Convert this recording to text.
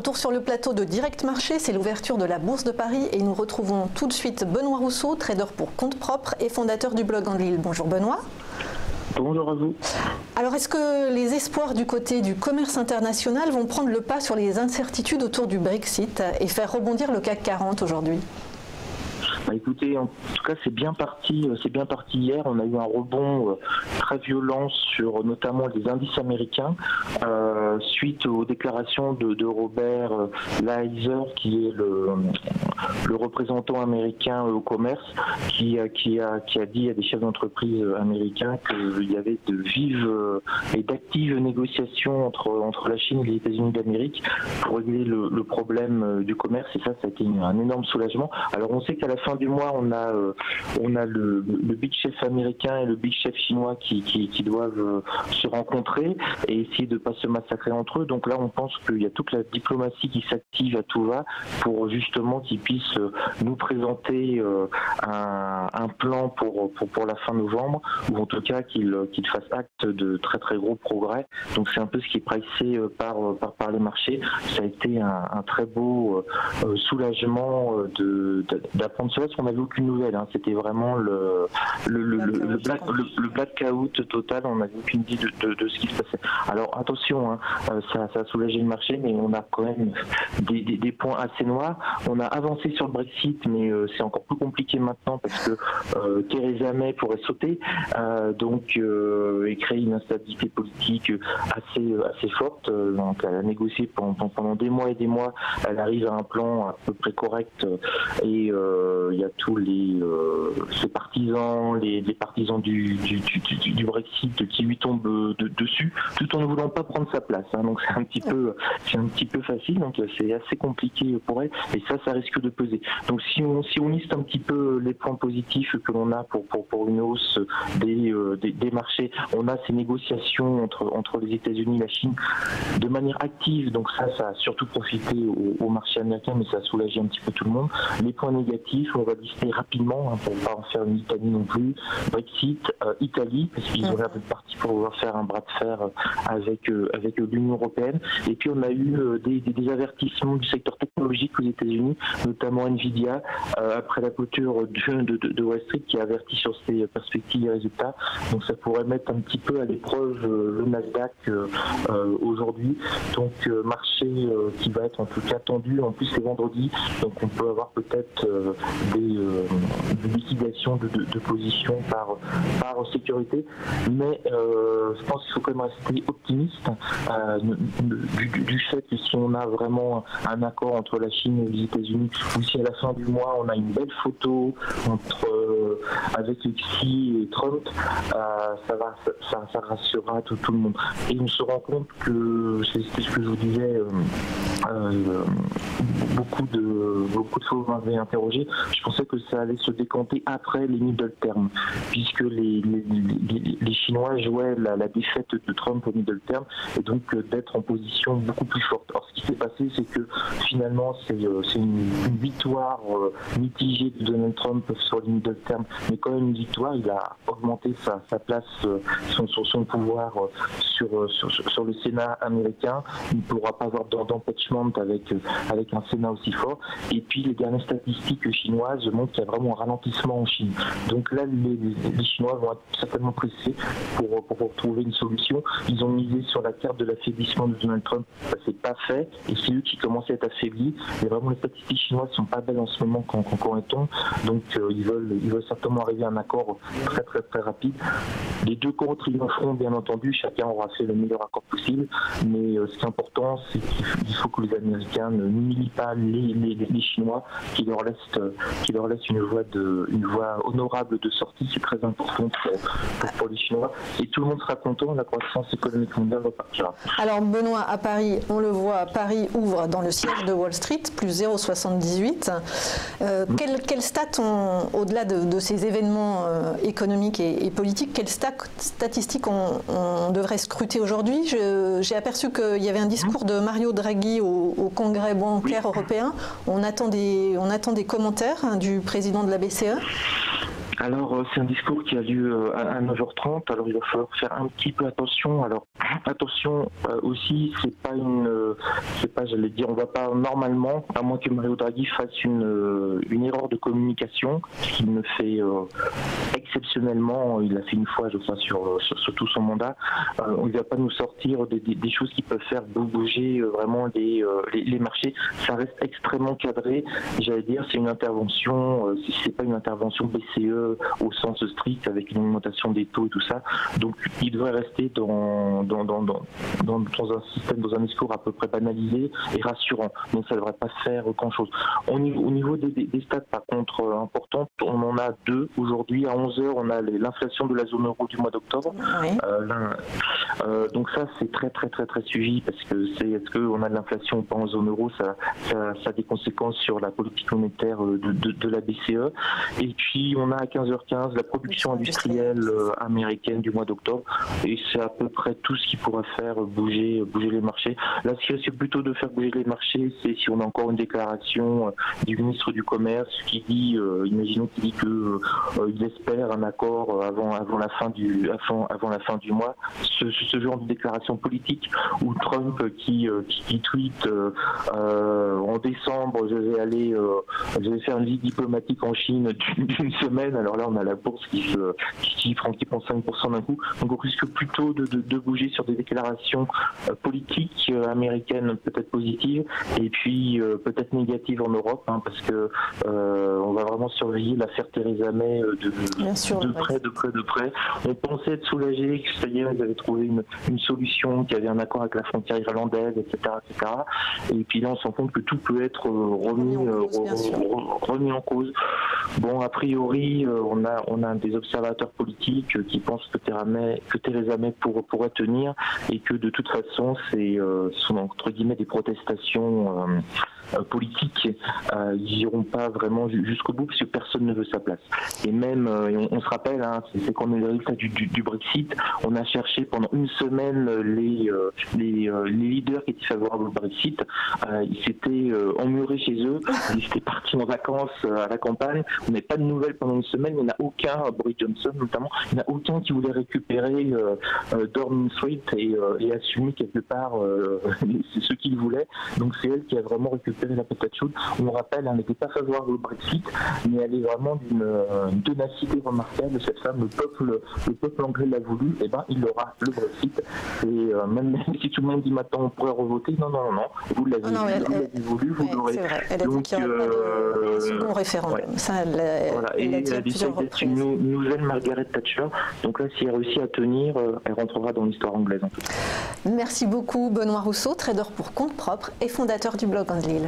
Retour sur le plateau de Direct Marché, c'est l'ouverture de la Bourse de Paris et nous retrouvons tout de suite Benoît Rousseau, trader pour compte propre et fondateur du blog Enlil. Bonjour Benoît. Bonjour à vous. Alors est-ce que les espoirs du côté du commerce international vont prendre le pas sur les incertitudes autour du Brexit et faire rebondir le CAC 40 aujourd'hui ? Écoutez, en tout cas, c'est bien parti hier. On a eu un rebond très violent sur notamment les indices américains suite aux déclarations de Robert Lighthizer, qui est le représentant américain au commerce, qui a dit à des chefs d'entreprise américains qu'il y avait de vives et d'actives négociations entre la Chine et les États-Unis d'Amérique pour régler le problème du commerce. Et ça a été un énorme soulagement. Alors on sait qu'à la fin du mois, on a le big chef américain et le big chef chinois qui doivent se rencontrer et essayer de ne pas se massacrer entre eux. Donc là, on pense qu'il y a toute la diplomatie qui s'active à tout va pour justement qu'ils puissent nous présenter un plan pour la fin novembre, ou en tout cas qu'ils fassent acte de très très gros progrès. Donc c'est un peu ce qui est pricé par les marchés. Ça a été un très beau soulagement d'apprendre cela, parce qu'on n'avait aucune nouvelle. C'était vraiment le blackout total. On n'avait aucune idée de ce qui se passait. Alors attention, ça a soulagé le marché, mais on a quand même des points assez noirs. On a avancé sur le Brexit, mais c'est encore plus compliqué maintenant parce que Theresa May pourrait sauter, et créer une instabilité politique assez forte. Donc elle a négocié pendant des mois et des mois. Elle arrive à un plan à peu près correct, et il y a tous ses partisans, les partisans du Brexit qui lui tombent dessus, tout en ne voulant pas prendre sa place. Donc c'est un petit peu facile. Donc c'est assez compliqué pour elle, et ça risque de peser. Donc si on liste un petit peu les points positifs que l'on a pour une hausse des marchés, on a ces négociations entre les États-Unis et la Chine de manière active. Donc ça a surtout profité au marché américain, mais ça a soulagé un petit peu tout le monde. Les points négatifs, on va lister rapidement pour ne pas en faire une litanie non plus. Brexit, Italie, parce qu'ils ont l'air d'être partis pour pouvoir faire un bras de fer avec l'Union européenne. Et puis on a eu des avertissements du secteur technologique aux États-Unis, notamment Nvidia, après la clôture de Wall Street, qui a averti sur ses perspectives et résultats. Donc ça pourrait mettre un petit peu à l'épreuve le Nasdaq aujourd'hui. Donc marché qui va être en tout cas tendu. En plus c'est vendredi, donc on peut avoir peut-être des liquidations de positions par sécurité. Mais je pense qu'il faut quand même rester optimiste du fait que si on a vraiment un accord entre la Chine et les États-Unis, ou si à la fin du mois on a une belle photo avec Xi et Trump, ça rassurera tout le monde. Et on se rend compte que c'est ce que je vous disais, beaucoup de choses m'avaient interrogé. Je pensais que ça allait se décanter après les middle term, puisque les Chinois jouaient la défaite de Trump au middle term, et donc d'être en position beaucoup plus forte. Alors ce qui s'est passé, c'est que finalement c'est une victoire mitigée de Donald Trump sur les middle term, mais quand même une victoire. Il a augmenté sa place, son pouvoir sur le Sénat américain. Il ne pourra pas avoir d'empêchement avec un Sénat aussi fort. Et puis les dernières statistiques chinoises montrent qu'il y a vraiment un ralentissement en Chine. Donc là, les Chinois vont être certainement pressés pour trouver une solution. Ils ont misé sur la carte de l'affaiblissement de Donald Trump. Ça s'est pas fait, et c'est eux qui commencent à être affaiblis. Et vraiment, les statistiques chinoises sont pas belles en ce moment quand est-on. Donc ils veulent certainement arriver à un accord très très très rapide. Les deux camps triompheront, bien entendu. Chacun aura fait le meilleur accord possible. Mais ce qui est important, c'est qu'il faut que les Américains ne n'humilient pas les Chinois, qui leur laissent une voie honorable de sortie. C'est très important pour les Chinois. Et tout le monde sera content. La croissance économique mondiale repartira. Alors Benoît, à Paris, on le voit, Paris ouvre dans le siège de Wall Street, plus 0,78. Quelles stats au-delà de ces événements économiques et politiques, quelles statistiques on devrait scruter aujourd'hui? J'ai aperçu qu'il y avait un discours de Mario Draghi au Congrès bancaire européen. On attend des commentaires du président de la BCE. Alors, c'est un discours qui a lieu à 9h30. Alors, il va falloir faire un petit peu attention. Alors, attention aussi, j'allais dire, on va pas normalement, à moins que Mario Draghi fasse une erreur de communication, ce qu'il ne fait exceptionnellement. Il l'a fait une fois, je crois, sur tout son mandat. On ne va pas nous sortir des choses qui peuvent faire bouger vraiment les marchés. Ça reste extrêmement cadré. J'allais dire, c'est une intervention. C'est pas une intervention BCE au sens strict avec une augmentation des taux et tout ça. Donc il devrait rester dans un système, dans un discours à peu près banalisé et rassurant. Donc ça ne devrait pas faire grand-chose. Au niveau des stats par contre importantes, on en a deux aujourd'hui. À 11h, on a l'inflation de la zone euro du mois d'octobre. Oui. Donc ça c'est très très très très suivi parce que est-ce qu'on a de l'inflation ou pas en zone euro, ça a des conséquences sur la politique monétaire de la BCE. Et puis on a à 15h15 la production industrielle américaine du mois d'octobre, et c'est à peu près tout ce qui pourra faire bouger les marchés. Là, ce qui risque plutôt de faire bouger les marchés, c'est si on a encore une déclaration du ministre du Commerce qui dit, imaginons qu'il dit qu'il espère un accord avant la fin du mois. Ce genre de déclaration politique, ou Trump qui tweet en décembre, je vais faire une visite diplomatique en Chine d'une semaine. Alors là, on a la bourse qui prend 5% d'un coup. Donc on risque plutôt de bouger sur des déclarations politiques américaines peut-être positives, et puis peut-être négatives en Europe, parce que on va vraiment surveiller l'affaire Theresa May de près. On pensait être soulagé, que ça y est, ils avaient trouvé une solution, qu'il y avait un accord avec la frontière irlandaise, etc. Et puis là, on se rend compte que tout peut être remis en cause. Bon, a priori, on a des observateurs politiques qui pensent que Theresa May pourrait tenir, et que de toute façon, sont entre guillemets des protestations politiques. Ils n'iront pas vraiment jusqu'au bout parce que personne ne veut sa place. Et même, on se rappelle, c'est qu'on a le résultat du Brexit. On a cherché pendant une semaine les leaders qui étaient favorables au Brexit. Ils s'étaient emmurés chez eux. Ils étaient partis en vacances à la campagne. On n'avait pas de nouvelles pendant une semaine. Il n'y en a aucun, Boris Johnson notamment, il n'y en a aucun qui voulait récupérer Downing Street et assumer quelque part c'est ce qu'il voulait. Donc c'est elle qui a vraiment récupéré la patate chaude. On rappelle, elle n'était pas favorable au Brexit, mais elle est vraiment d'une ténacité remarquable. Cette femme, le peuple anglais l'a voulu, et il aura le Brexit. Et même si tout le monde dit maintenant on pourrait revoter, non, vous l'avez voulu, vous l'aurez. C'est vrai, elle a dit qu'il n'y aurait pas de second référendum. Ouais. Ça, elle a dit à plusieurs reprises. C'est une nouvelle Margaret Thatcher. Donc là, si elle réussit à tenir, elle rentrera dans l'histoire anglaise en tout cas. Merci beaucoup Benoît Rousseau, trader pour compte propre et fondateur du blog Andlil.